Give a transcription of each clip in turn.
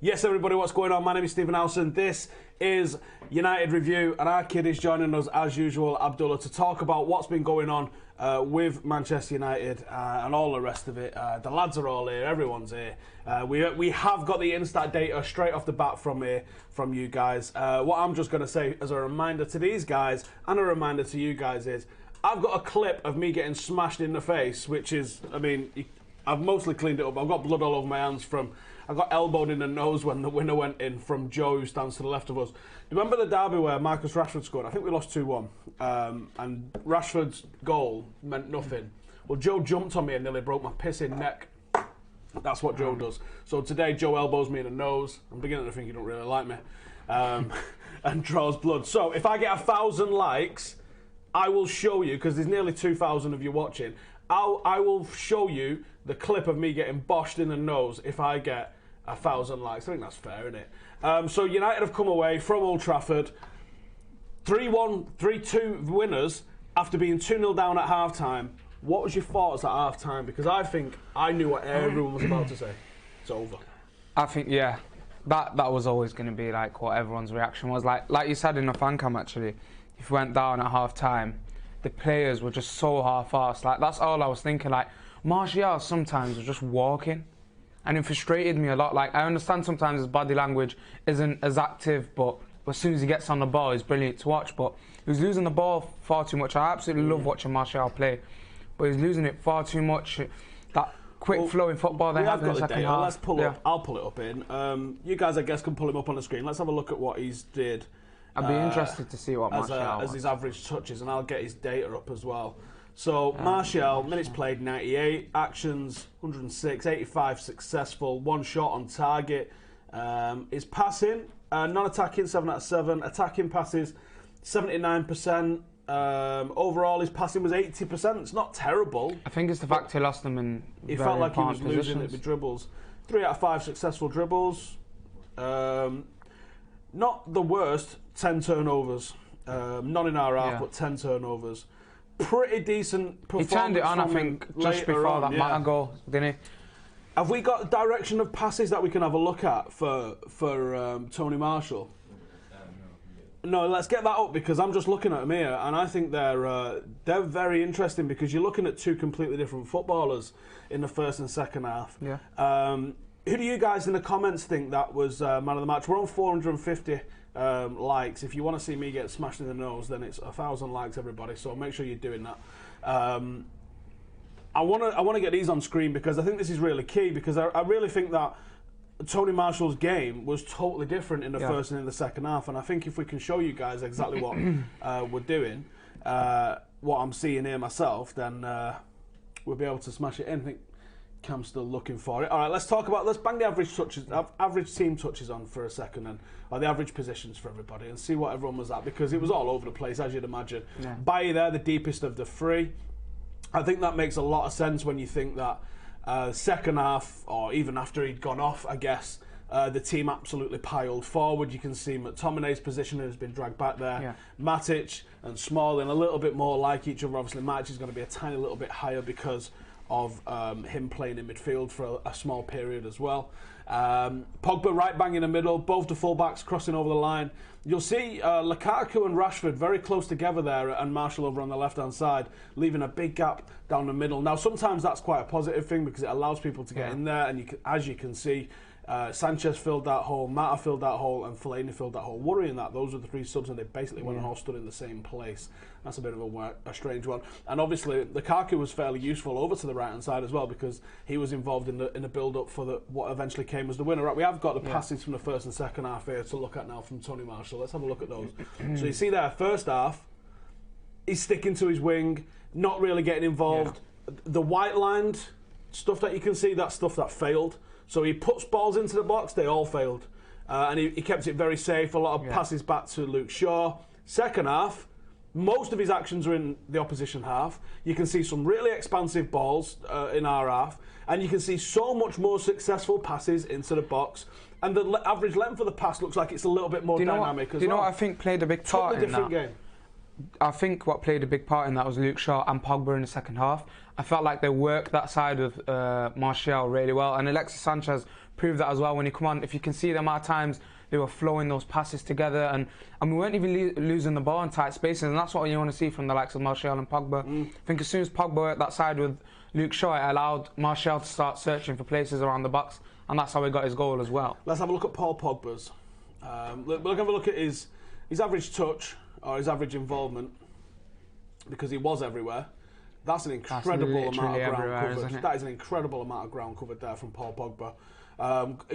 Yes, everybody, what's going on? My name is Stephen Howson. This is United Review, and our kid is joining us, as usual, Abdullah, to talk about what's been going on with Manchester United and all the rest of it. The lads are all here, everyone's here. We have got the instat data straight off the bat from here, from you guys. What I'm just going to say as a reminder to these guys and a reminder to you guys is, I've got a clip of me getting smashed in the face, which is, I mean, I've mostly cleaned it up. I've got blood all over my hands from... I got elbowed in the nose when the winner went in from Joe, who stands to the left of us. Remember the derby where Marcus Rashford scored? I think we lost 2-1. And Rashford's goal meant nothing. Well, Joe jumped on me and nearly broke my pissing neck. That's what Joe does. So today, Joe elbows me in the nose. I'm beginning to think you don't really like me. And draws blood. So if I get 1,000 likes, I will show you, because there's nearly 2,000 of you watching, I will show you the clip of me getting boshed in the nose if I get 1,000 likes. I think that's fair, isn't it? So United have come away from Old Trafford, 3-1, 3-2 winners after being 2-0 down at half-time. What was your thoughts at half-time? Because I think I knew what everyone was about to say. It's over. I think, yeah, that was always going to be like what everyone's reaction was. Like you said in the fan cam, actually, if you went down at half-time, the players were just so half-assed. Like, that's all I was thinking. Like, Martial sometimes was just walking, and it frustrated me a lot. Like, I understand sometimes his body language isn't as active, but as soon as he gets on the ball, he's brilliant to watch. But he was losing the ball far too much. I absolutely love watching Martial play, but he's losing it far too much. That quick flowing football they have in the second half. Let's pull up. I'll pull it up in. You guys, I guess, can pull him up on the screen. Let's have a look at what he's did. I'd be interested to see what Martial as his average touches, and I'll get his data up as well. So Martial, minutes played 98, actions 106, 85 successful, 1 shot on target. His passing, non-attacking 7 out of 7, attacking passes 79%. Overall, his passing was 80%. It's not terrible. I think it's the fact he lost them in. He felt like he was losing it with dribbles. 3 out of 5 successful dribbles. Not the worst. 10 turnovers. Not in our half, but 10 turnovers. Pretty decent performance. He turned it on, I think, just before that Mata goal, didn't he? Have we got direction of passes that we can have a look at for Tony Marshall? No, let's get that up, because I'm just looking at them here, and I think they're very interesting, because you're looking at 2 completely different footballers in the first and second half. Yeah. Who do you guys in the comments think that was man of the match? We're on 450 likes. If you want to see me get smashed in the nose, then it's 1,000 likes, everybody. So make sure you're doing that. I want to get these on screen, because I think this is really key, because I really think that Tony Marshall's game was totally different in the first and in the second half, and I think if we can show you guys exactly what we're doing, what I'm seeing here myself, then we'll be able to smash it in. I think Cam's still looking for it. All right, let's bang the average touches, average team touches on for a second, then, or the average positions for everybody, and see what everyone was at, because it was all over the place, as you'd imagine. Yeah. Bailly there, the deepest of the 3. I think that makes a lot of sense when you think that second half, or even after he'd gone off, I guess, the team absolutely piled forward. You can see McTominay's position has been dragged back there. Yeah. Matic and Smalling a little bit more like each other. Obviously, Matic is going to be a tiny little bit higher because of him playing in midfield for a small period as well. Pogba right bang in the middle, both the fullbacks crossing over the line. You'll see Lukaku and Rashford very close together there, and Martial over on the left-hand side, leaving a big gap down the middle. Now, sometimes that's quite a positive thing, because it allows people to get in there, and as you can see, Sanchez filled that hole, Mata filled that hole, and Fellaini filled that hole. Worrying that those are the 3 subs, and they basically went and all stood in the same place. That's a bit of a strange one. And obviously, Lukaku was fairly useful over to the right-hand side as well, because he was involved in the build-up for what eventually came as the winner. Right, we have got the passes from the first and second half here to look at now from Tony Marshall. Let's have a look at those. So you see there, first half, he's sticking to his wing, not really getting involved. Yeah. The white-lined stuff that you can see, that's stuff that failed. So he puts balls into the box, they all failed. And he kept it very safe, a lot of passes back to Luke Shaw. Second half, most of his actions are in the opposition half. You can see some really expansive balls in our half, and you can see so much more successful passes into the box. And the average length of the pass looks like it's a little bit more dynamic as well. Do you know what I think played a big part in that? Game. I think what played a big part in that was Luke Shaw and Pogba in the second half. I felt like they worked that side with Martial really well, and Alexis Sánchez proved that as well when he come on. If you can see the amount of times they were flowing those passes together, and we weren't even losing the ball in tight spaces, and that's what you want to see from the likes of Martial and Pogba. I think as soon as Pogba worked that side with Luke Shaw, it allowed Martial to start searching for places around the box, and that's how he got his goal as well. Let's have a look at Paul Pogba's. We'll have a look at his average touch, or his average involvement, because he was everywhere. That's an incredible amount of ground covered. That is an incredible amount of ground covered there from Paul Pogba.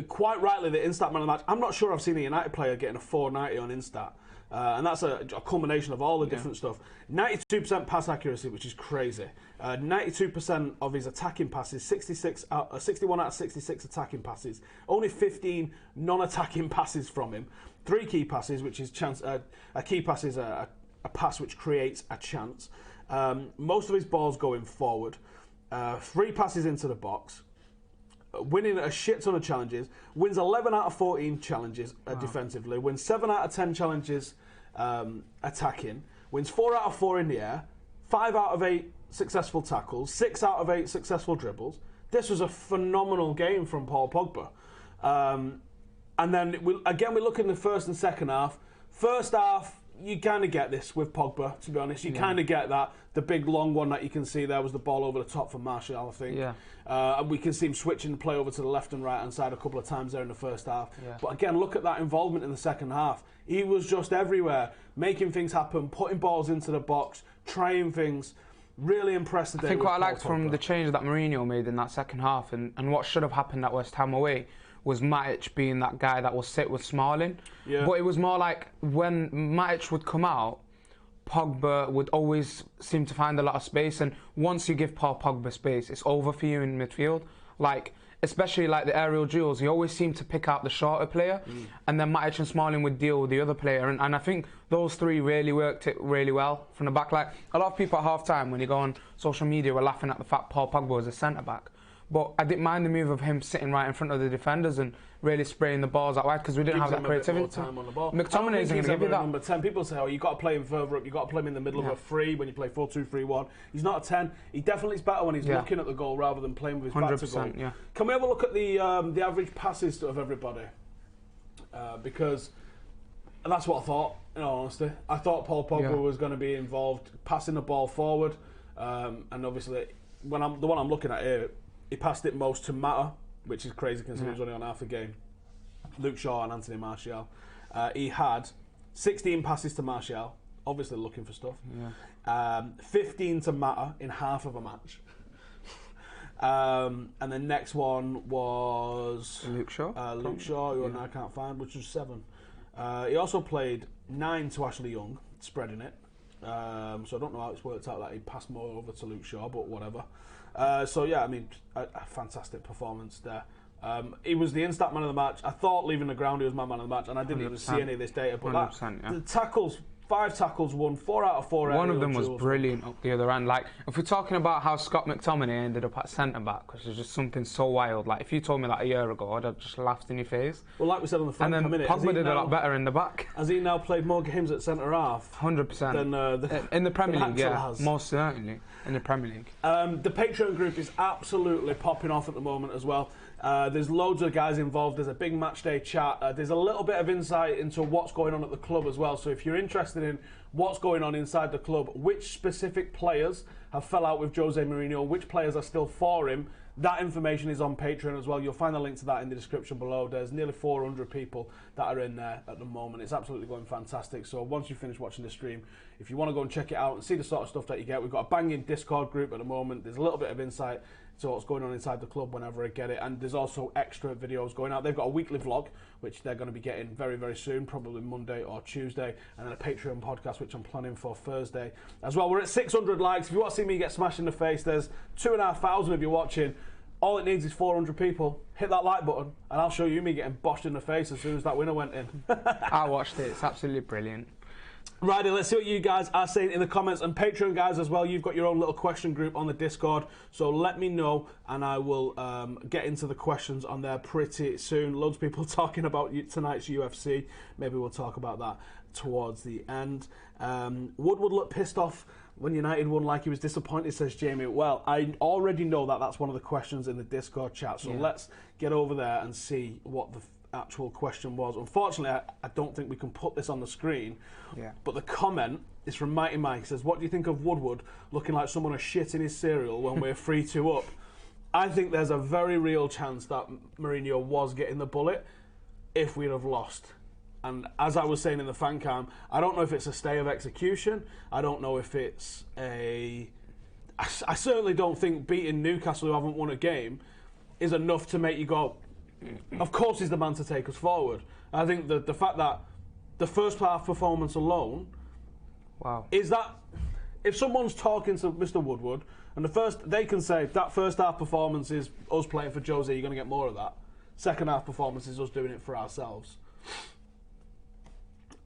Quite rightly, the Instat man of the match. I'm not sure I've seen a United player getting a 490 on Instat. And that's a culmination of all the different stuff. 92% pass accuracy, which is crazy. 92% of his attacking passes, 61 out of 66 attacking passes. Only 15 non-attacking passes from him. 3 key passes, which is chance. A key pass is a pass which creates a chance. Most of his balls going forward. 3 passes into the box. Winning a shit ton of challenges. Wins 11 out of 14 challenges defensively. Wins 7 out of 10 challenges attacking. Wins 4 out of 4 in the air. 5 out of 8 successful tackles. 6 out of 8 successful dribbles. This was a phenomenal game from Paul Pogba. And then, we look in the first and second half. First half, you kind of get this with Pogba, to be honest. You kind of get that. The big long one that you can see there was the ball over the top for Martial, I think. Yeah. And we can see him switching the play over to the left and right hand side a couple of times there in the first half. Yeah. But again, look at that involvement in the second half. He was just everywhere, making things happen, putting balls into the box, trying things. Really impressed today. I think what I liked from the change that Mourinho made in that second half, and what should have happened at West Ham away, was Matic being that guy that will sit with Smalling. Yeah. But it was more like when Matic would come out, Pogba would always seem to find a lot of space, and once you give Paul Pogba space, it's over for you in midfield. Like, especially like the aerial duels, he always seemed to pick out the shorter player, and then Matic and Smalling would deal with the other player, and I think those 3 really worked it really well from the back. Like, a lot of people at half-time, when you go on social media, were laughing at the fact Paul Pogba was a centre-back. But I didn't mind the move of him sitting right in front of the defenders and really spraying the balls out wide, because we didn't have that creativity. McTominay isn't going to give you that. Number 10. People say, oh, you've got to play him further up, you've got to play him in the middle of a 3 when you play 4-2-3-1. He's not a 10. He definitely is better when he's looking at the goal rather than playing with his back to goal. Yeah. Can we have a look at the average passes of everybody? Because that's what I thought, in all honesty. I thought Paul Pogba was going to be involved passing the ball forward. And obviously, the one I'm looking at here, he passed it most to Mata, which is crazy considering he was only on half the game. Luke Shaw and Anthony Martial. He had 16 passes to Martial, obviously looking for stuff. 15 to Mata in half of a match. And the next one was Luke Shaw, who I can't find, which was 7. He also played 9 to Ashley Young, spreading it. So I don't know how it's worked out that he passed more over to Luke Shaw, but whatever. So yeah, I mean, a fantastic performance there. He was the Instat man of the match. I thought leaving the ground he was my man of the match, and I didn't even see any of this data. But the tackles, 5 tackles won, 4 out of 4. One of them was brilliant up the other end. Like, if we're talking about how Scott McTominay ended up at centre back, which is just something so wild. Like, if you told me that a year ago, I'd have just laughed in your face. Well, like we said on the front, and then Pogba did a lot better in the back. Has he now played more games at centre half? 100%. In the Premier League, yeah, most certainly in the Premier League. The Patreon group is absolutely popping off at the moment as well. There's loads of guys involved. There's a big match day chat. There's a little bit of insight into what's going on at the club as well. So if you're interested in what's going on inside the club, which specific players have fell out with Jose Mourinho, which players are still for him, that information is on Patreon as well. You'll find a link to that in the description below. There's nearly 400 people that are in there at the moment. It's absolutely going fantastic. So once you finish watching the stream, if you want to go and check it out and see the sort of stuff that you get, we've got a banging Discord group at the moment. There's a little bit of insight to what's going on inside the club whenever I get it, and there's also extra videos going out. They've got a weekly vlog which they're going to be getting very, very soon, probably Monday or Tuesday, and then a Patreon podcast which I'm planning for Thursday as well. We're at 600 likes. If you want to see me get smashed in the face, there's 2,500 of you watching. All it needs is 400 people. Hit that like button and I'll show you me getting boshed in the face as soon as that winner went in. I watched it. It's absolutely brilliant. Righty, let's see what you guys are saying in the comments. And Patreon guys as well, you've got your own little question group on the Discord. So let me know and I will get into the questions on there pretty soon. Loads of people talking about tonight's UFC. Maybe we'll talk about that towards the end. Woodward looked pissed off when United won, like he was disappointed, says Jamie. Well, I already know that that's one of the questions in the Discord chat. So let's get over there and see what the actual question was. Unfortunately, I don't think we can put this on the screen. Yeah. But the comment is from Mighty Mike. He says, what do you think of Woodward looking like someone has shit in his cereal when we're 3-2 up? I think there's a very real chance that Mourinho was getting the bullet if we'd have lost. And as I was saying in the fan cam, I don't know if it's a stay of execution. I don't know if it's I certainly don't think beating Newcastle, who haven't won a game, is enough to make you go, of course he's the man to take us forward. I think the fact that the first half performance alone, is that if someone's talking to Mr. Woodward and they can say that first half performance is us playing for Jose, you're going to get more of that. Second half performance is us doing it for ourselves.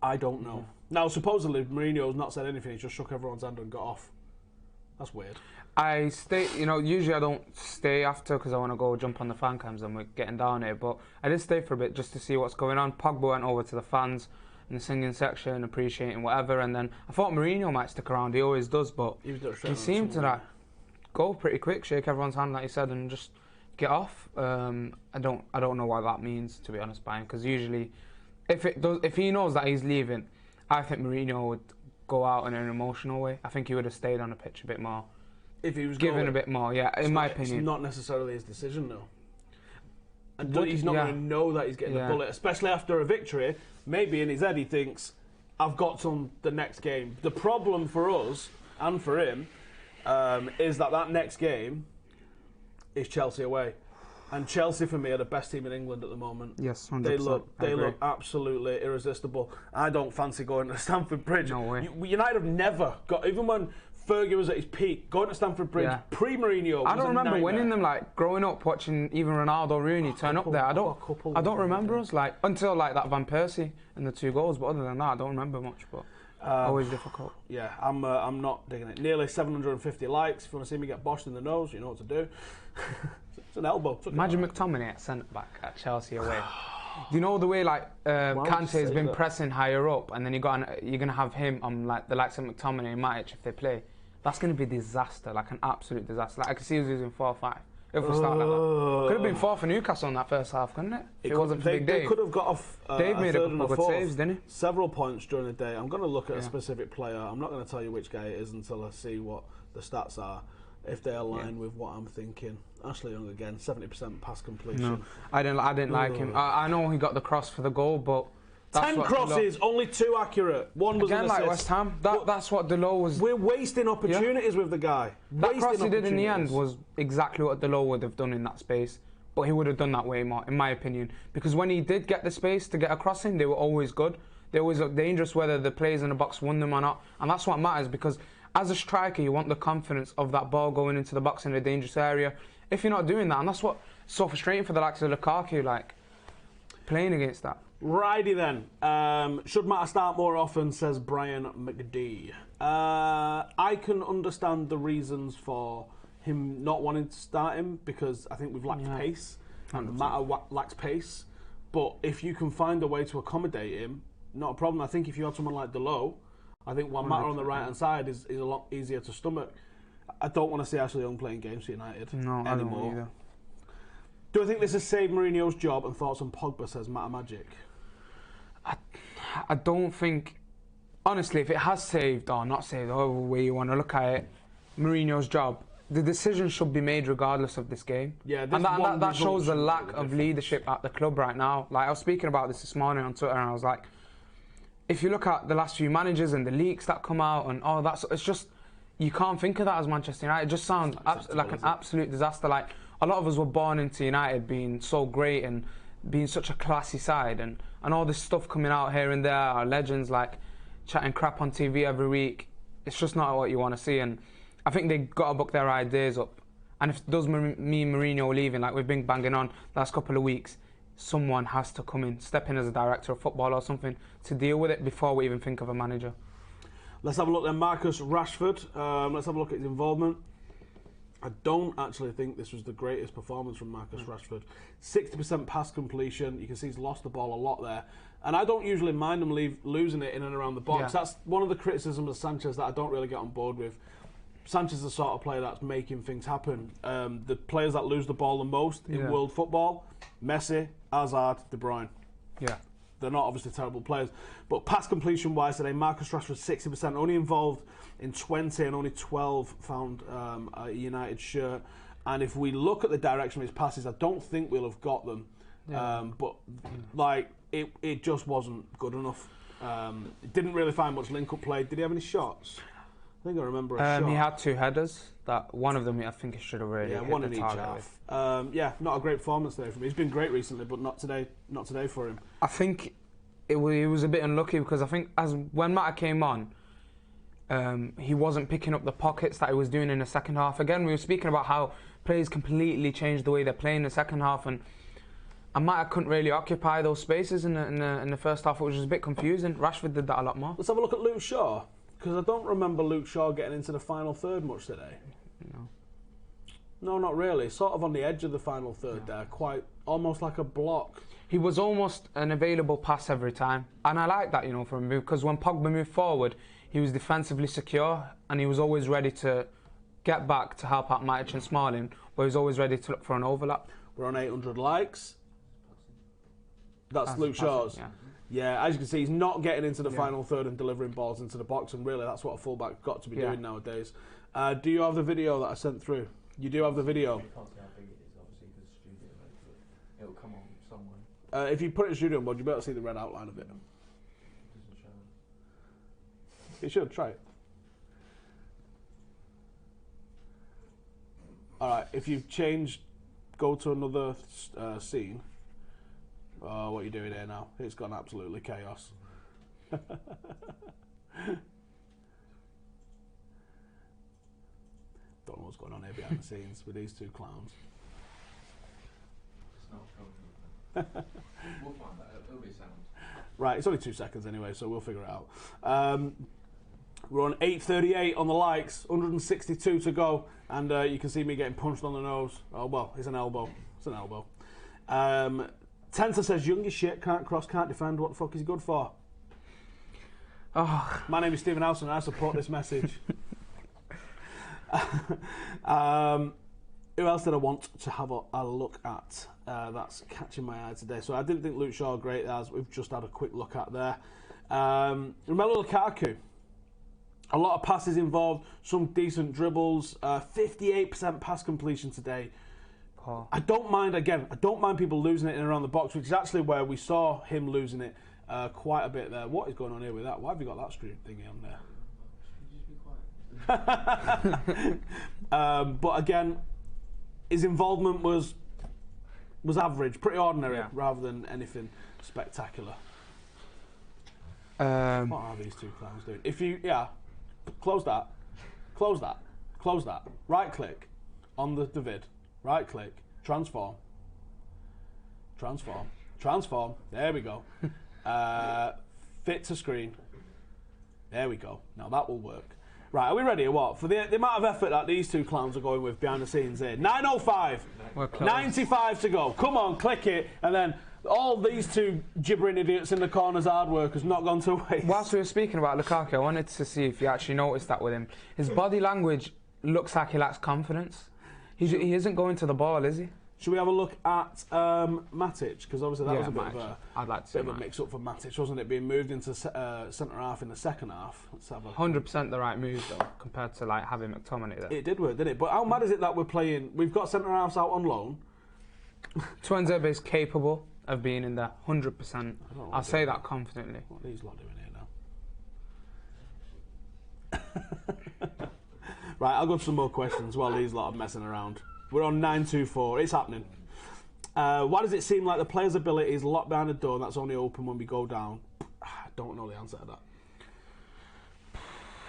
I don't know. Now supposedly Mourinho's not said anything; he just shook everyone's hand and got off. That's weird. I stay, usually I don't stay after because I want to go jump on the fan cams and we're getting down here, but I did stay for a bit just to see what's going on. Pogba went over to the fans in the singing section, appreciating whatever, and then I thought Mourinho might stick around, he always does, but he seemed to go pretty quick, shake everyone's hand like you said, and just get off. I don't know what that means, to be honest, by him, because usually if he knows that he's leaving, I think Mourinho would go out in an emotional way. I think he would have stayed on the pitch a bit more. If he was given a bit more, in my opinion. It's not necessarily his decision, though. And he's not going to know that he's getting the bullet, especially after a victory. Maybe in his head he thinks, I've got to the next game. The problem for us, and for him, is that next game is Chelsea away. And Chelsea, for me, are the best team in England at the moment. Yes, 100%. They look absolutely irresistible. I don't fancy going to Stamford Bridge. No way. United have never got, even when Fergie was at his peak, going to Stamford Bridge, pre-Mourinho. I don't remember winning them, like growing up watching even Ronaldo, Rooney turn up there. I don't remember us until that Van Persie and the 2 goals. But other than that, I don't remember much. But always difficult. Yeah, I'm not digging it. Nearly 750 likes. If you want to see me get boshed in the nose, you know what to do. It's an elbow. Imagine McTominay at centre back at Chelsea away. Do you know the way Kante's been pressing higher up, and then you're gonna have him on the likes of McTominay and Matic if they play? That's gonna be a disaster, an absolute disaster. I could see us using 4-5 if we start like that. Could have been 4 for Newcastle in that first half, couldn't it? It wasn't for Big Dave. They could have got off. Dave made a couple of good saves, didn't he? Several points during the day. I'm going to look at a specific player. I'm not going to tell you which guy it is until I see what the stats are. If they align with what I'm thinking. Ashley Young again, 70% pass completion. No, I didn't like him. I know he got the cross for the goal, but 10 crosses, only 2 accurate. 1 was again an assist. Like West Ham. That's what Delors was. We're wasting opportunities with the guy. That cross he did in the end was exactly what Delors would have done in that space, but he would have done that way more, in my opinion. Because when he did get the space to get a cross in, they were always good. They always looked dangerous, whether the players in the box won them or not, and that's what matters. Because as a striker, you want the confidence of that ball going into the box in a dangerous area. If you're not doing that, and that's what's so frustrating for the likes of Lukaku, playing against that. Righty then. Should Mata start more often, says Brian McD. I can understand the reasons for him not wanting to start him, because I think we've lacked pace. And Mata lacks pace. But if you can find a way to accommodate him, not a problem. I think if you had someone like Delors, I think Juan Mata on the right-hand side is a lot easier to stomach. I don't want to see Ashley Young playing games for United anymore. I don't either. Do I think this has saved Mourinho's job? And thoughts on Pogba, says Mata Magic. I don't think... Honestly, if it has saved or not saved, however way you want to look at it, Mourinho's job, the decision should be made regardless of this game. Yeah, and that shows the lack of leadership at the club right now. I was speaking about this morning on Twitter, and I was like, if you look at the last few managers and the leaks that come out and all that, it's just, you can't think of that as Manchester United. It just sounds like an absolute disaster. A lot of us were born into United being so great and being such a classy side, and all this stuff coming out here and there, our legends chatting crap on TV every week. It's just not what you want to see, and I think they got to book their ideas up. And if it does mean Mourinho leaving, like we've been banging on the last couple of weeks, someone has to come in, step in as a director of football or something to deal with it before we even think of a manager. Let's have a look then. Marcus Rashford. Let's have a look at his involvement. I don't actually think this was the greatest performance from Marcus Rashford. 60% pass completion. You can see he's lost the ball a lot there. And I don't usually mind him losing it in and around the box. Yeah. That's one of the criticisms of Sanchez that I don't really get on board with. Sanchez is the sort of player that's making things happen. The players that lose the ball the most in world football, Messi, Hazard, De Bruyne. Yeah. They're not obviously terrible players. But pass completion-wise today, Marcus Rashford 60%, only involved in 20 and only 12 found a United shirt. And if we look at the direction of his passes, I don't think we'll have got them. Yeah. But like it just wasn't good enough. Didn't really find much link-up play. Did he have any shots? I think I remember a shot. He had 2 headers. That one of them, I think he should have really hit one the in each target. half. Not a great performance there for him. He's been great recently, but not today. Not today for him. I think he was a bit unlucky because I think when Mata came on, he wasn't picking up the pockets that he was doing in the second half. Again, we were speaking about how players completely changed the way they're playing in the second half, and Mata couldn't really occupy those spaces in the first half, which was a bit confusing. Rashford did that a lot more. Let's have a look at Luke Shaw. Because I don't remember Luke Shaw getting into the final third much today. No, not really. Sort of on the edge of the final third there, quite almost like a block. He was almost an available pass every time, and I like that, from him, because when Pogba moved forward, he was defensively secure, and he was always ready to get back to help out Matic and Smalling, but he was always ready to look for an overlap. We're on 800 likes. That's Luke Shaw's. Yeah, as you can see, he's not getting into the final third and delivering balls into the box, and really that's what a fullback got to be doing nowadays. Do you have the video that I sent through? You do have the video. You can't see how big it is, obviously, because studio mode, but it'll come on somewhere. If you put it in studio mode, you'll be able to see the red outline of it. It doesn't show. It should, try it. Alright, if you've changed, go to another scene. Oh, what are you doing here now? It's gone absolutely chaos. Don't know what's going on here behind the scenes with these two clowns. It's not showing. We'll find that. It'll be sound. Right, it's only 2 seconds anyway, so we'll figure it out. We're on 8:38 on the likes, 162 to go, and you can see me getting punched on the nose. Oh, well, it's an elbow. It's an elbow. Tenser says, young as shit, can't cross, can't defend. What the fuck is he good for? Oh. My name is Stephen Howson, and I support this message. Who else did I want to have a look at? That's catching my eye today. So I didn't think Luke Shaw great, as we've just had a quick look at there. Romelu Lukaku. A lot of passes involved, some decent dribbles, 58% pass completion today. I don't mind people losing it in and around the box, which is actually where we saw him losing it quite a bit there. What is going on here with that? Why have you got that stream thingy on there? But again, his involvement was average, pretty ordinary, rather than anything spectacular. What are these two clowns doing? If you, close that, right click on the vid. Right click, transform. There we go. Fit to screen. There we go. Now that will work. Right, are we ready or what? For the amount of effort that these two clowns are going with behind the scenes here. 9:05. 95 to go. Come on, click it. And then all these two gibbering idiots in the corners hard work has not gone to waste. Whilst we were speaking about Lukaku, I wanted to see if you actually noticed that with him. His body language looks like he lacks confidence. He isn't going to the ball, is he? Should we have a look at Matic? Because obviously that was a bit of a mix-up for Matic, wasn't it? Being moved into centre-half in the second half. Let's have 100% the right move, though, compared to having McTominay there. It did work, didn't it? But how mad is it that we're playing... We've got centre-halves out on loan. Tuanzebe is capable of being in there, 100%. I'll say that confidently. What are these lot doing here now? Right, I'll go to some more questions while these lot are messing around. We're on 924. It's happening. Why does it seem like the player's ability is locked behind a door and that's only open when we go down? I don't know the answer to that.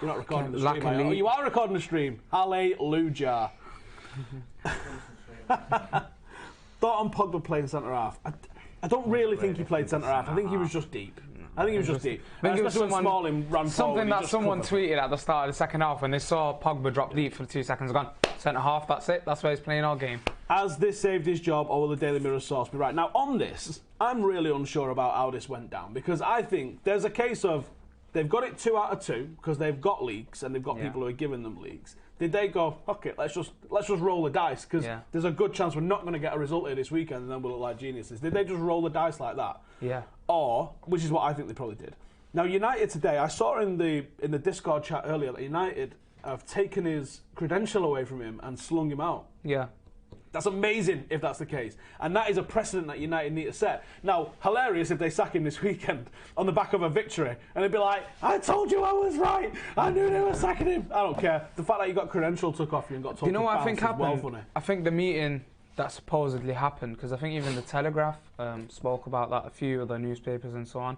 You're not recording the stream, are you? Oh, you are recording the stream. Hallelujah. Thought on Pogba playing centre-half. I don't really think he played centre-half. I think he was just deep. I think he was just deep. I think it was Especially when Smalling ran something forward, that someone tweeted at the start of the second half when they saw Pogba drop deep for 2 seconds, gone, centre half, that's it, that's where he's playing all game. Has this saved his job, or will the Daily Mirror source be right? Now, on this, I'm really unsure about how this went down, because I think there's a case of they've got it 2 out of 2 because they've got leaks and they've got people who are giving them leaks. Did they go, okay, let's just roll the dice, because there's a good chance we're not going to get a result here this weekend and then we'll look like geniuses. Did they just roll the dice like that? Yeah. Or, which is what I think they probably did. Now, United today, I saw in the Discord chat earlier that United have taken his credential away from him and slung him out. Yeah. That's amazing if that's the case. And that is a precedent that United need to set. Now, hilarious if they sack him this weekend on the back of a victory. And they'd be like, I told you I was right. I knew they were sacking him. I don't care. The fact that you got credential took off you and got told to what I think bounce is happened? well funny. I think the meeting that supposedly happened, because I think even the Telegraph spoke about that, a few other newspapers and so on.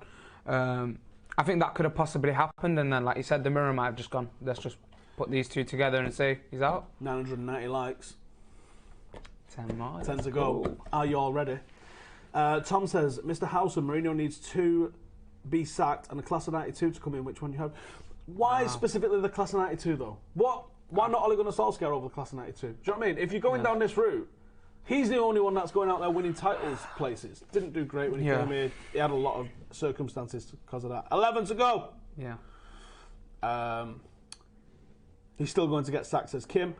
I think that could have possibly happened, and then, like you said, the Mirror might have just gone, let's just put these two together and say, he's out. 990 likes. 10 more. 10 to go. Are you all ready? Tom says, Mr. Howson, Mourinho needs to be sacked and a class of 92 to come in. Which one do you have? Why specifically the class of 92, though? Why not Ole Gunnar Solskjaer over the class of 92? Do you know what I mean? If you're going down this route, he's the only one that's going out there winning titles places. Didn't do great when he came in. He had a lot of circumstances because of that. 11 to go. Yeah. He's still going to get sacked, says Kim.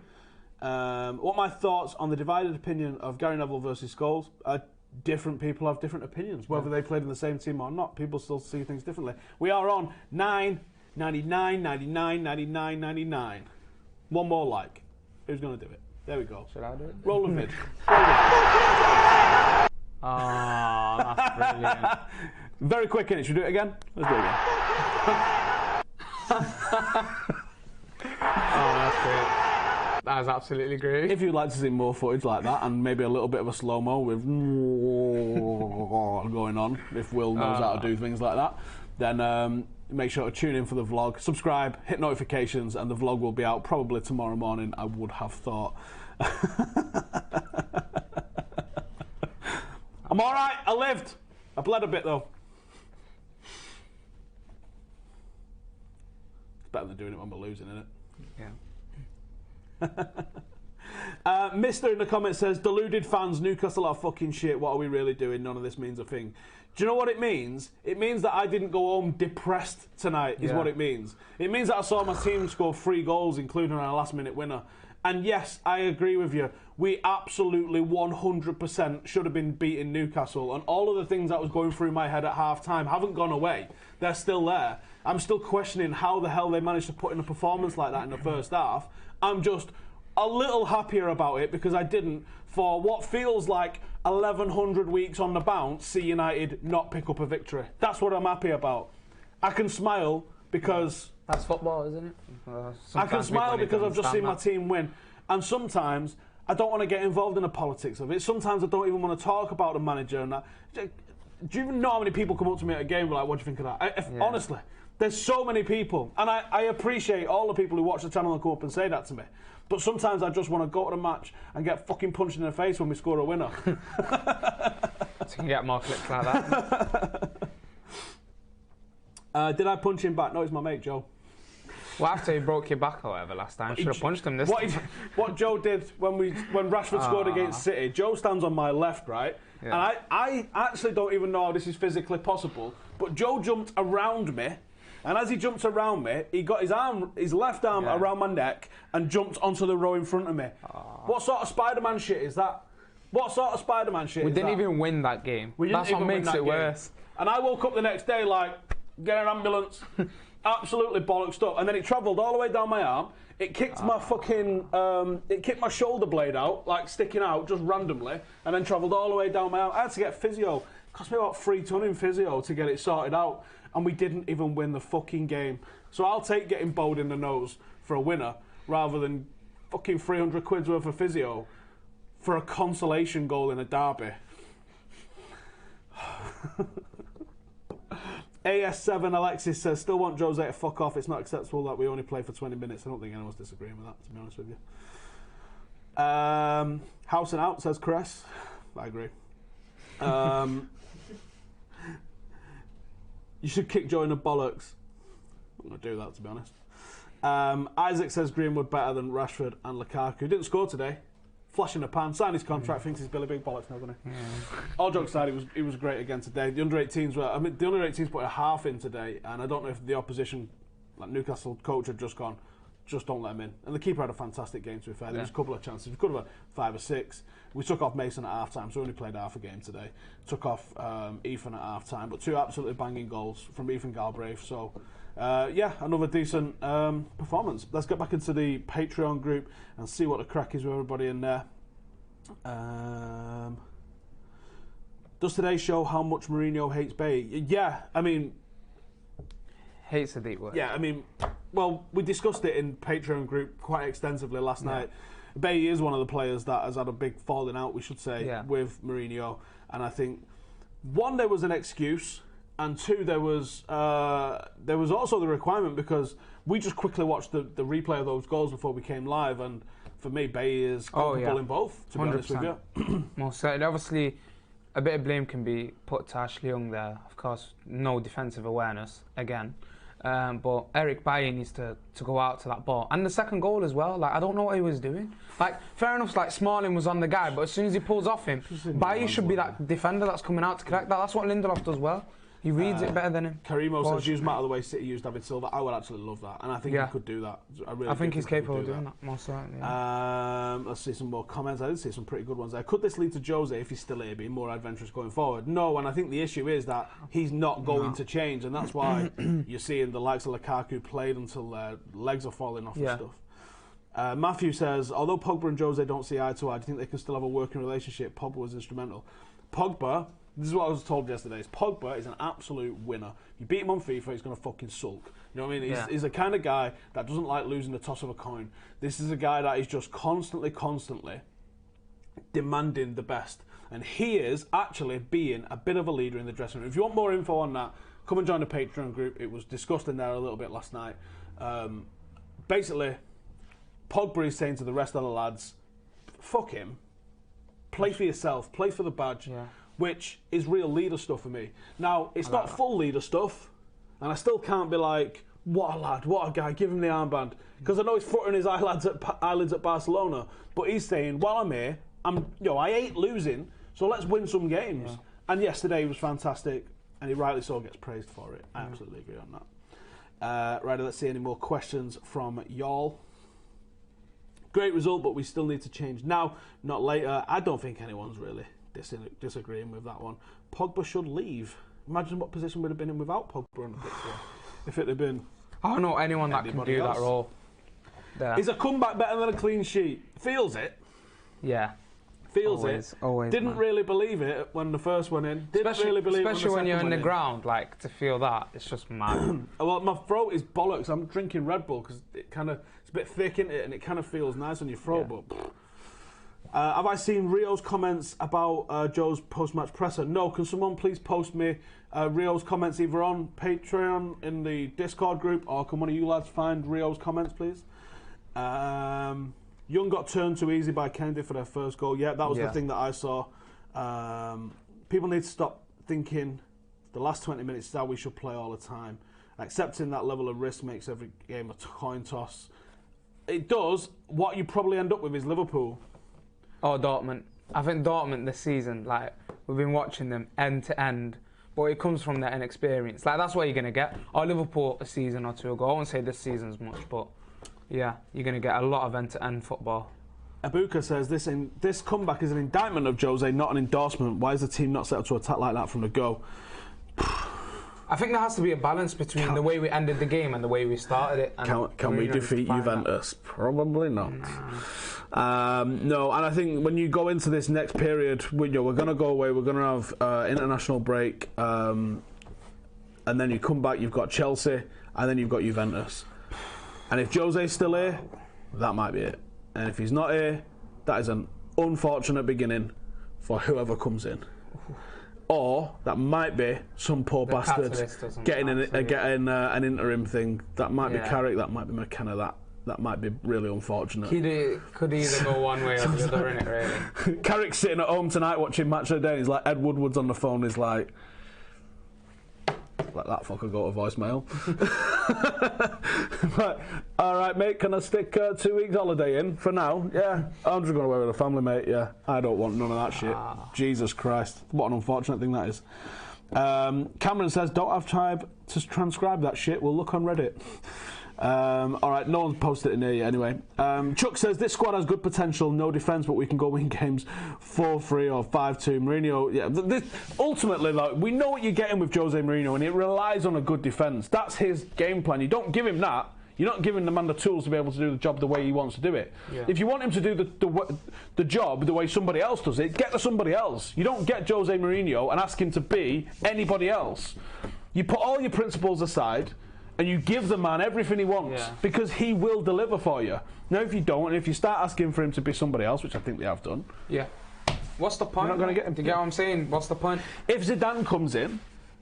What are my thoughts on the divided opinion of Gary Neville versus Scholes? Different people have different opinions, whether they played in the same team or not. People still see things differently. We are on 9, 99, 99, 99, 99. One more like. Who's going to do it? There we go. Should I do it? Roll a vid. Oh, that's brilliant. Very quick, innit? Should we do it again? Let's do it again. Oh, that's great. That is absolutely great. If you'd like to see more footage like that and maybe a little bit of a slow-mo with going on, if Will knows how to do things like that, then make sure to tune in for the vlog, subscribe, hit notifications, and the vlog will be out probably tomorrow morning, I would have thought. I'm all right, I lived. I bled a bit, though. It's better than doing it when we're losing, isn't it? Yeah. Mister in the comments says, deluded fans, Newcastle are fucking shit, what are we really doing? None of this means a thing. Do you know what it means? It means that I didn't go home depressed tonight, is what it means. It means that I saw my team score 3 goals, including a last minute winner. And yes, I agree with you. We absolutely 100% should have been beating Newcastle. And all of the things that was going through my head at half time haven't gone away. They're still there. I'm still questioning how the hell they managed to put in a performance like that in the first half. I'm just a little happier about it because I didn't, for what feels like 1,100 weeks on the bounce, see United not pick up a victory. That's what I'm happy about. I can smile because... That's football, isn't it? I can smile because I've just seen my team win. And sometimes I don't want to get involved in the politics of it. Sometimes I don't even want to talk about the manager and that. Do you even know how many people come up to me at a game and like, what do you think of that? Honestly, there's so many people. And I appreciate all the people who watch the channel and come up and say that to me. But sometimes I just want to go to the match and get fucking punched in the face when we score a winner. So you can get more clips like that. Did I punch him back? No, it's my mate, Joe. Well, after he broke your back or whatever last time, should have punched him this time. What Joe did when Rashford scored against City, Joe stands on my left, right? Yeah. And I actually don't even know how this is physically possible, but Joe jumped around me, and as he jumped around me, he got his left arm around my neck and jumped onto the row in front of me. What sort of Spider-Man shit is that? What sort of Spider-Man shit is that? We didn't even win that game. That's what makes it worse. And I woke up the next day like, get an ambulance. Absolutely bollocksed up, and then it travelled all the way down my arm. It kicked my fucking, it kicked my shoulder blade out, like sticking out just randomly, and then travelled all the way down my arm. I had to get physio. It cost me about £3 ton in physio to get it sorted out, and we didn't even win the fucking game. So I'll take getting bowled in the nose for a winner rather than fucking 300 quid's worth of physio for a consolation goal in a derby. AS7 Alexis says, still want Jose to fuck off. It's not acceptable that we only play for 20 minutes. I don't think anyone's disagreeing with that, to be honest with you. Howson out, says Chris. I agree. You should kick Joe in the bollocks. I'm going to do that, to be honest. Isaac says Greenwood better than Rashford and Lukaku. Didn't score today. Flash in the pan. Signed his contract. Thinks he's Billy Big Bollocks now, doesn't he? All jokes aside, he was great again today. The under-18s the under-18s put a half in today, and I don't know if the opposition, like Newcastle coach, had just gone, just don't let him in. And the keeper had a fantastic game, to be fair. There was a couple of chances. We could have had 5 or 6. We took off Mason at half-time, so we only played half a game today. Took off Ethan at half-time, but 2 absolutely banging goals from Ethan Galbraith. So, another decent performance. Let's get back into the Patreon group and see what the crack is with everybody in there. Does today show how much Mourinho hates Bay? Yeah, I mean... Hate's a deep word. Yeah, I mean, well, we discussed it in Patreon group quite extensively last night. Bay is one of the players that has had a big falling out, we should say, with Mourinho. And I think, 1, there was an excuse, and 2, there was also the requirement, because we just quickly watched the replay of those goals before we came live, and for me, Bay is culpable in both, to be honest with you. Most certainly. Obviously, a bit of blame can be put to Ashley Young there. Of course, no defensive awareness, again. But Eric Bailly needs to go out to that ball. And the second goal as well, like, I don't know what he was doing. Like, fair enough, like, Smalling was on the guy, but as soon as he pulls off him, Bailly should be that defender that's coming out to correct that. That's what Lindelof does well. He reads it better than him. Karimo says, use Matt the way City used David Silva. I would actually love that, and I think he could do that. I think he's capable of doing that, most certainly. Let's see some more comments. I did see some pretty good ones there. Could this lead to Jose, if he's still here, being more adventurous going forward? No, and I think the issue is that he's not going to change, and that's why you're seeing the likes of Lukaku played until their legs are falling off and stuff. Matthew says, although Pogba and Jose don't see eye to eye, do you think they can still have a working relationship? Pogba was instrumental. Pogba... This is what I was told yesterday. Pogba is an absolute winner. If you beat him on FIFA, he's going to fucking sulk. You know what I mean? He's the kind of guy that doesn't like losing the toss of a coin. This is a guy that is just constantly demanding the best. And he is actually being a bit of a leader in the dressing room. If you want more info on that, come and join the Patreon group. It was discussed in there a little bit last night. Basically, Pogba is saying to the rest of the lads, fuck him. Play for yourself. Play for the badge. Which is real leader stuff for me. Now, it's not full leader stuff, and I still can't be like, what a lad, what a guy, give him the armband. Because I know he's footing his eyelids at Barcelona, but he's saying, while I'm here, I ain't losing, so let's win some games. And yesterday was fantastic, and he rightly so gets praised for it. I absolutely agree on that. Right, let's see any more questions from y'all. Great result, but we still need to change now, not later. I don't think anyone's really disagreeing with that one. Pogba should leave. Imagine what position would have been in without Pogba on the pitch if it had been. I don't know anyone that can do that role. Is a comeback better than a clean sheet? Feels it. Yeah. Feels always, it. Always. Didn't really believe it when the first one in. Didn't really believe it especially when you're in the ground, like, to feel that, it's just mad. Well, my throat is bollocks. I'm drinking Red Bull because it's a bit thick in it, and it kind of feels nice on your throat, but. Have I seen Rio's comments about Joe's post-match presser? No. Can someone please post me Rio's comments either on Patreon in the Discord group, or can one of you lads find Rio's comments, please? Young got turned too easy by Kennedy for their first goal. Yeah, that was the thing that I saw. People need to stop thinking the last 20 minutes is how we should play all the time. Accepting that level of risk makes every game a coin toss. It does. What you probably end up with is Liverpool. Oh, Dortmund. I think Dortmund this season, like, we've been watching them end to end, but it comes from their inexperience. Like, that's what you're going to get. Or Liverpool a season or two ago. I won't say this season as much, but yeah, you're going to get a lot of end to end football. Abuka says this comeback is an indictment of Jose, not an endorsement. Why is the team not set up to attack like that from the go? I think there has to be a balance between the way we ended the game and the way we started it. And can we defeat Juventus? Probably not. No, and I think when you go into this next period, we're going to go away, we're going to have international break, and then you come back, you've got Chelsea, and then you've got Juventus. And if Jose's still here, that might be it. And if he's not here, that is an unfortunate beginning for whoever comes in. Or that might be some poor bastard getting an interim thing. That might be Carrick, that might be McKenna, that might be really unfortunate. Could either go one way or the other, innit, really? Carrick's sitting at home tonight watching Match of the Day, and he's like, Ed Woodward's on the phone, he's like, let that fucker go to voicemail. But, all right, mate, can I stick 2 weeks holiday in for now? Yeah, I'm just going away with the family, mate, yeah. I don't want none of that shit. Jesus Christ. What an unfortunate thing that is. Cameron says, don't have time to transcribe that shit. We'll look on Reddit. All right, no one's posted it in here yet anyway. Chuck says, this squad has good potential, no defence, but we can go win games 4-3 or 5-2. Mourinho, yeah. Ultimately, like, we know what you're getting with Jose Mourinho, and it relies on a good defence. That's his game plan. You don't give him that. You're not giving the man the tools to be able to do the job the way he wants to do it. Yeah. If you want him to do the job the way somebody else does it, get to somebody else. You don't get Jose Mourinho and ask him to be anybody else. You put all your principles aside and you give the man everything he wants, because he will deliver for you. Now, if you don't, and if you start asking for him to be somebody else, which I think they have done, what's the point? You're not going to get him. Do you get what I'm saying? What's the point? If Zidane comes in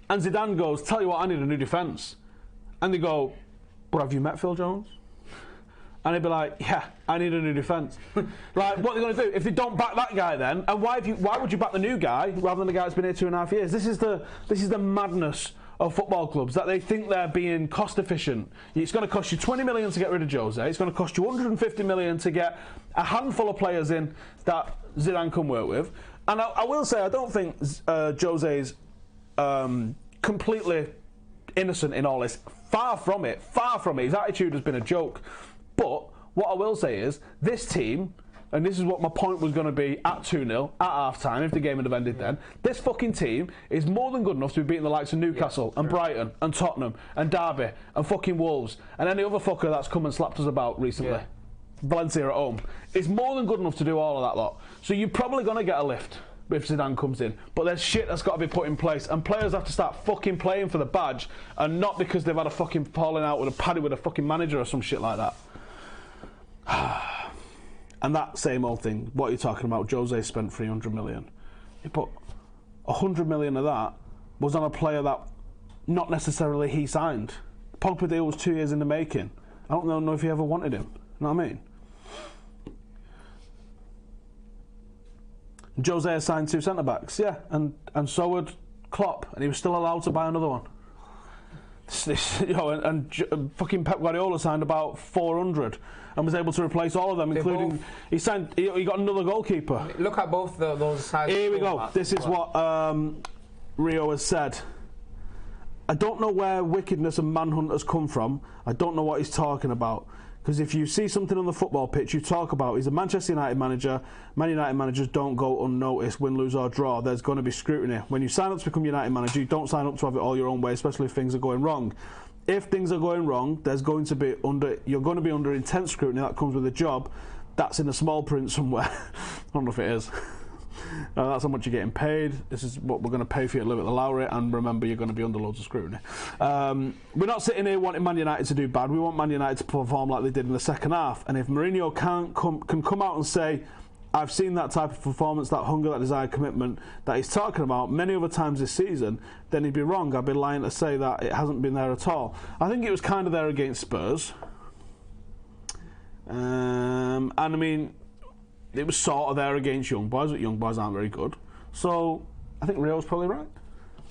and Zidane goes, tell you what, I need a new defence, and they go, but have you met Phil Jones? And he'd be like, yeah, I need a new defence. Like, what are they going to do? If they don't back that guy then, and why would you back the new guy rather than the guy that's been here 2.5 years? This is the madness of football clubs, that they think they're being cost efficient. It's going to cost you 20 million to get rid of Jose. It's going to cost you 150 million to get a handful of players in that Zidane can work with. And I will say, I don't think Jose's completely innocent in all this. Far from it. Far from it. His attitude has been a joke. But what I will say is, this team, and this is what my point was going to be at 2-0 at half-time, if the game had ended then, this fucking team is more than good enough to be beating the likes of Newcastle and Brighton and Tottenham and Derby and fucking Wolves and any other fucker that's come and slapped us about recently. Valencia at home. It's more than good enough to do all of that lot. So you're probably going to get a lift if Zidane comes in. But there's shit that's got to be put in place, and players have to start fucking playing for the badge, and not because they've had a fucking falling out with a paddy with a fucking manager or some shit like that. And that same old thing, what you're talking about, Jose spent 300 million. But 100 million of that was on a player that not necessarily he signed. The Pogba deal was 2 years in the making. I don't know if he ever wanted him. You know what I mean? Jose has signed 2 centre-backs, yeah, and so would Klopp, and he was still allowed to buy another one. And fucking Pep Guardiola signed about 400 and was able to replace all of them, including he got another goalkeeper. Look at both those sides. Here we go. This is what Rio has said. I don't know where wickedness and manhunt has come from. I don't know what he's talking about. Because if you see something on the football pitch, you talk about, he's a Manchester United manager. Man United managers don't go unnoticed, win, lose or draw. There's going to be scrutiny. When you sign up to become United manager, you don't sign up to have it all your own way, especially if things are going wrong. If things are going wrong, you're going to be under intense scrutiny. That comes with a job. That's in the small print somewhere. I don't know if it is. That's how much you're getting paid. This is what we're going to pay for you to live at the Lowry, and remember, you're going to be under loads of scrutiny. We're not sitting here wanting Man United to do bad. We want Man United to perform like they did in the second half. And if Mourinho can come out and say, I've seen that type of performance, that hunger, that desire, commitment that he's talking about many other times this season, then he'd be wrong. I'd be lying to say that it hasn't been there at all. I think it was kind of there against Spurs. And I mean, it was sort of there against Young Boys, but Young Boys aren't very good. So I think Rio's probably right.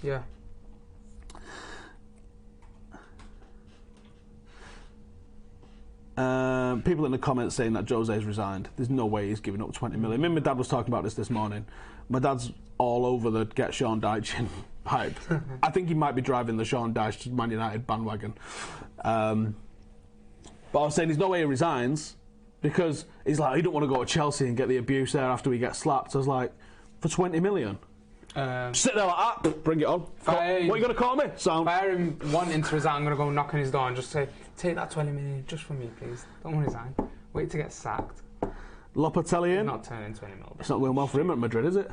Yeah. People in the comments saying that Jose's resigned. There's no way he's giving up 20 million. Me and my dad was talking about this morning. My dad's all over the get Sean Dyche in hype. I think he might be driving the Sean Dyche to Man United bandwagon. But I was saying there's no way he resigns, because he's like, he don't want to go to Chelsea and get the abuse there after we get slapped. So I was like, for 20 million? Sit there like that, bring it on. What are you going to call me? If I hear him wanting to resign, I'm going to go knock on his door and just say, take that 20 million just for me, please. Don't resign. Wait to get sacked. Lopetegui in? Not turning 20 million. It's not going well for him at Madrid, is it?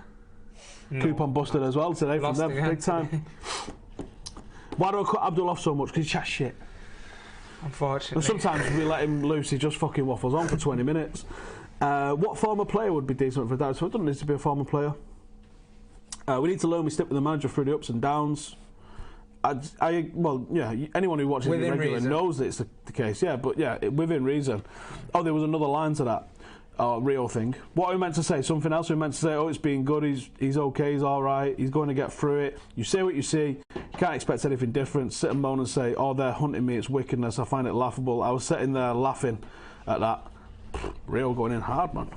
No, coupon busted as well today from them, big time. Why do I cut Abdul off so much? Because he chats shit. Unfortunately. And sometimes we let him loose, he just fucking waffles on for 20 minutes. What former player would be decent for that? So it doesn't need to be a former player. We need to learn we stick with the manager through the ups and downs. Anyone who watches it regularly knows that it's the case. Yeah, but yeah, within reason. Oh, there was another line to that. Oh, real thing. What are we meant to say? Something else? We're meant to say, oh, it's been good, he's okay, he's alright, he's going to get through it. You say what you see, you can't expect anything different. Sit and moan and say, oh, they're hunting me, it's wickedness, I find it laughable. I was sitting there laughing at that. Real going in hard, man.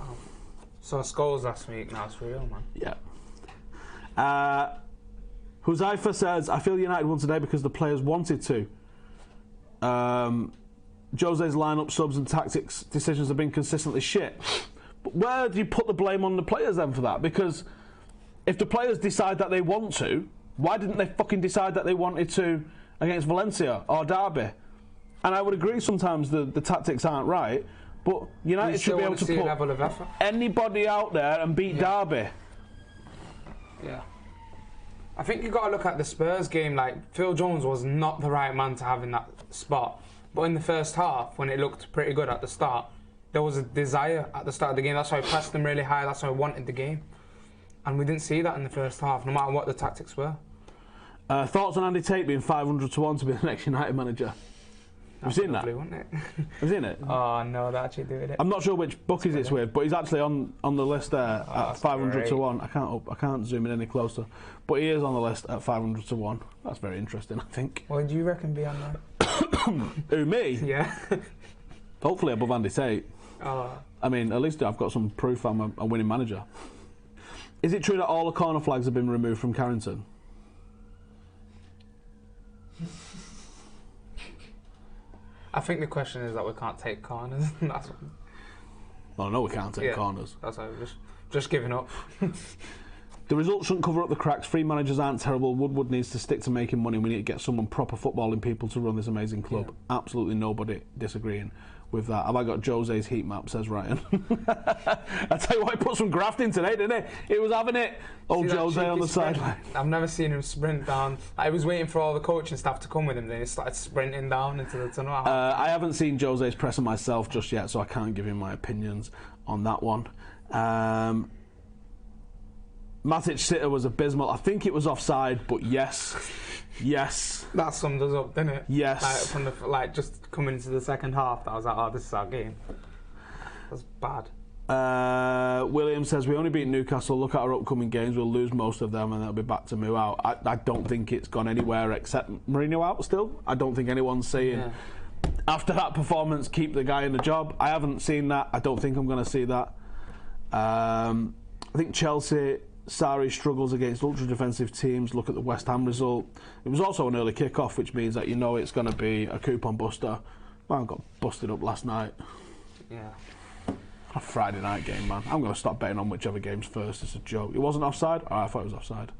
So Scholes last week, now it's Real, man. Yeah. Huzaifa says, I feel United won today because the players wanted to. Jose's lineup, subs and tactics decisions have been consistently shit. But where do you put the blame on the players then for that? Because if the players decide that they want to, why didn't they fucking decide that they wanted to against Valencia or Derby? And I would agree sometimes the tactics aren't right, but United should be able to put anybody out there and beat Derby. Yeah. I think you've got to look at the Spurs game. Like, Phil Jones was not the right man to have in that spot. But in the first half, when it looked pretty good at the start, there was a desire at the start of the game. That's why I pressed them really high. That's why I wanted the game. And we didn't see that in the first half, no matter what the tactics were. Thoughts on Andy Tate being 500 to 1 to be the next United manager? Have you seen that? Lovely, wasn't it? Have you seen it? Oh, no, they're actually doing it. I'm not sure which bookies it's with, but he's actually on the list there at 500 to 1. I can't zoom in any closer. But he is on the list at 500 to 1. That's very interesting, I think. What do you reckon be on there? Who, me? Yeah. Hopefully above Andy Tate. Oh. I mean, at least I've got some proof I'm a winning manager. Is it true that all the corner flags have been removed from Carrington? I think the question is that we can't take corners. That's what... Well, no, we can't take corners. That's why we're just giving up. The results shouldn't cover up the cracks. Free managers aren't terrible. Woodward needs to stick to making money. We need to get someone proper footballing people to run this amazing club. Yeah. Absolutely nobody disagreeing with that. Have I got Jose's heat map, says Ryan. I tell you what, he put some graft in today, didn't he? He was having it. Old Jose on the sideline. I've never seen him sprint down. I was waiting for all the coaching staff to come with him, then he started sprinting down into the tunnel. I haven't seen Jose's presser myself just yet, so I can't give him my opinions on that one. Matic sitter was abysmal. I think it was offside, but yes. That summed us up, didn't it? Yes. From the just coming into the second half, that was like, oh, this is our game. That's bad. William says, we only beat Newcastle. Look at our upcoming games. We'll lose most of them and they'll be back to move out. I don't think it's gone anywhere except Mourinho out still. I don't think anyone's saying, after that performance, keep the guy in the job. I haven't seen that. I don't think I'm going to see that. I think Chelsea... Sarri struggles against ultra-defensive teams. Look at the West Ham result. It was also an early kick-off, which means that you know it's going to be a coupon buster. Man got busted up last night. Yeah. A Friday night game, man. I'm going to stop betting on whichever game's first. It's a joke. It wasn't offside? Oh, I thought it was offside.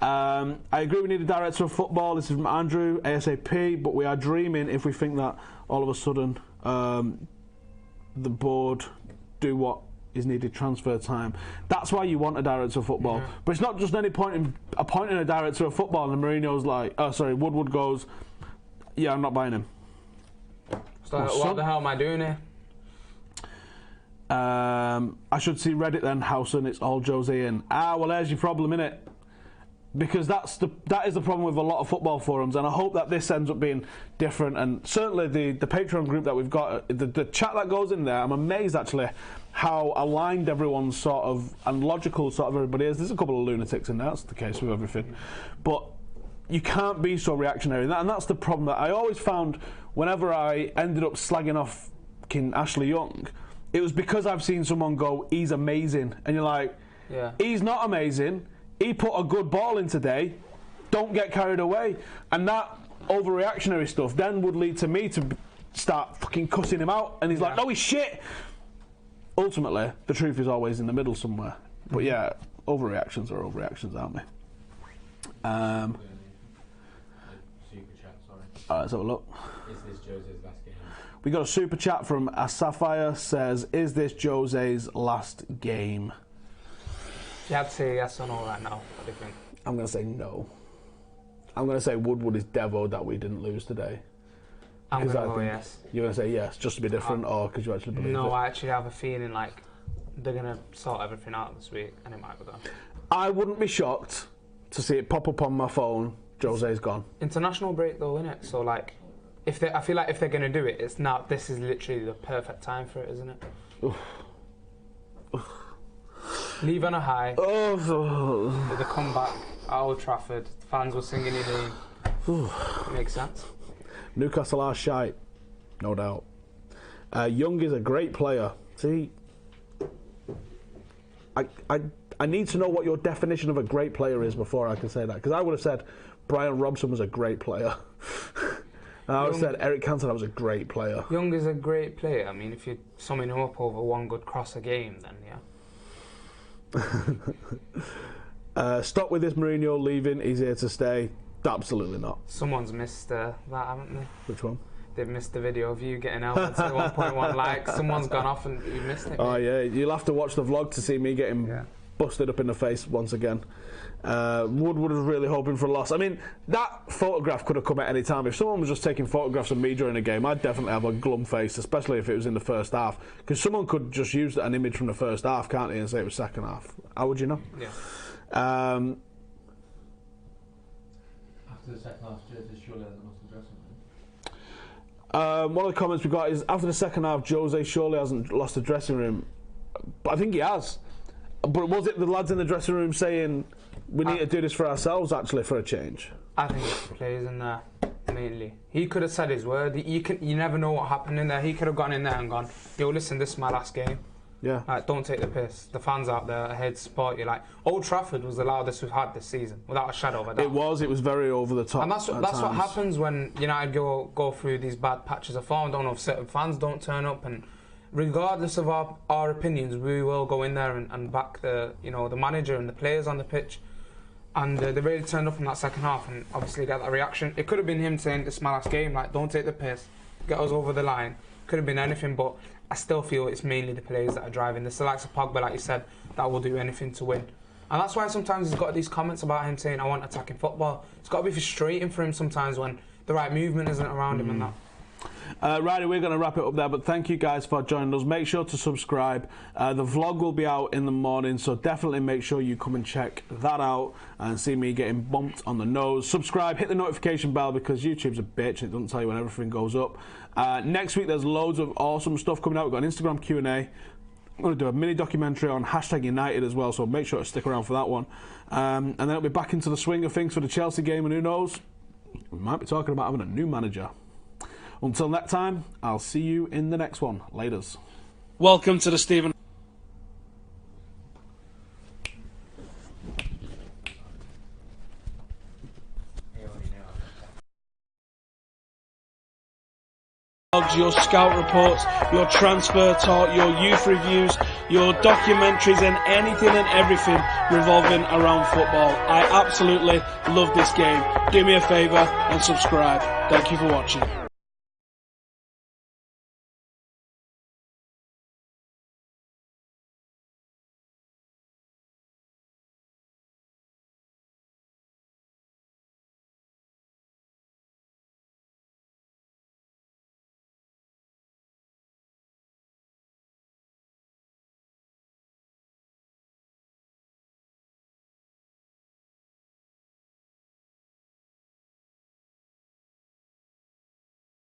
I agree we need a director of football. This is from Andrew, ASAP, but we are dreaming if we think that all of a sudden the board do what is needed transfer time. That's why you want a director of football. Yeah. But it's not just any point in appointing a director of football and Mourinho's like, Woodward goes, yeah, I'm not buying him. So what the hell am I doing here? I should see Reddit then, Howson, it's all Jose in. Well, there's your problem, innit? Because that is the problem with a lot of football forums, and I hope that this ends up being different. And certainly the Patreon group that we've got, the chat that goes in there, I'm amazed actually how aligned everyone sort of and logical sort of everybody is. There's a couple of lunatics in there, that's the case with everything, but you can't be so reactionary, and that's the problem that I always found whenever I ended up slagging off King Ashley Young. It was because I've seen someone go, he's amazing, and you're like, he's not amazing. He put a good ball in today. Don't get carried away. And that overreactionary stuff then would lead to me to start fucking cussing him out. And he's like, no, he's shit. Ultimately, the truth is always in the middle somewhere. But yeah, overreactions are overreactions, aren't they? Super chat, sorry. Alright, let's have a look. Is this Jose's last game? We got a super chat from Sapphire, says, is this Jose's last game? You had to say yes or no right now. What do you think? I'm going to say no. I'm going to say Woodward is devoed that we didn't lose today. I'm going to go yes. You're going to say yes, just to be different, or because you actually believe it? No, I actually have a feeling like they're going to sort everything out this week and it might be gone. I wouldn't be shocked to see it pop up on my phone, Jose's gone. International break though, innit? So like, I feel like if they're going to do it, it's now, this is literally the perfect time for it, isn't it? Oof. Leave on a high. Oh. With a comeback at Old Trafford. The fans were singing your name. Makes sense. Newcastle are shite, no doubt. Young is a great player. See, I need to know what your definition of a great player is before I can say that. Because I would have said Brian Robson was a great player. I would have said Eric Cantona was a great player. Young is a great player. I mean, if you're summing him up over one good cross a game, then yeah. Stop with this Mourinho leaving. He's here to stay. Absolutely not. Someone's missed that, haven't they? Which one? They've missed the video of you getting out at 1.1 likes. Someone's gone off and you missed it. Oh, mate. Yeah. You'll have to watch the vlog to see me getting busted up in the face once again. Woodward was really hoping for a loss. I mean, that photograph could have come at any time. If someone was just taking photographs of me during a game, I'd definitely have a glum face, especially if it was in the first half. Because someone could just use an image from the first half, can't they, and say it was second half. How would you know? Yeah. After the second half, Jose surely hasn't lost the dressing room. One of the comments we got is, after the second half, Jose surely hasn't lost the dressing room. But I think he has. But was it the lads in the dressing room saying, we need to do this for ourselves, actually, for a change? I think it's the players in there, mainly. He could have said his word. You never know what happened in there. He could have gone in there and gone, yo, listen, this is my last game. Yeah. Like, don't take the piss. The fans out there are here to support you. Like, Old Trafford was the loudest we've had this season, without a shadow of a doubt. It was very over the top. And that's what happens when United go through these bad patches of form. I don't know if certain fans don't turn up, and regardless of our opinions, we will go in there and back the manager and the players on the pitch. And they really turned up in that second half and obviously got that reaction. It could have been him saying, this is my last game, like, don't take the piss, get us over the line. Could have been anything, but I still feel it's mainly the players that are driving this. The likes of Pogba, like you said, that will do anything to win. And that's why sometimes he's got these comments about him saying, I want attacking football. It's got to be frustrating for him sometimes when the right movement isn't around him and that. Righty, we're going to wrap it up there, but thank you guys for joining us. Make sure to subscribe. The vlog will be out in the morning, so definitely make sure you come and check that out and see me getting bumped on the nose. Subscribe, hit the notification bell, because YouTube's a bitch. It doesn't tell you when everything goes up. Next week, there's loads of awesome stuff coming out. We've got an Instagram Q&A. I'm going to do a mini documentary on #United as well, so make sure to stick around for that one. And then it'll be back into the swing of things for the Chelsea game, and who knows, we might be talking about having a new manager. Until next time, I'll see you in the next one. Laters. Welcome to the Stephen. Your scout reports, your transfer talk, your youth reviews, your documentaries, and anything and everything revolving around football. I absolutely love this game. Do me a favour and subscribe. Thank you for watching.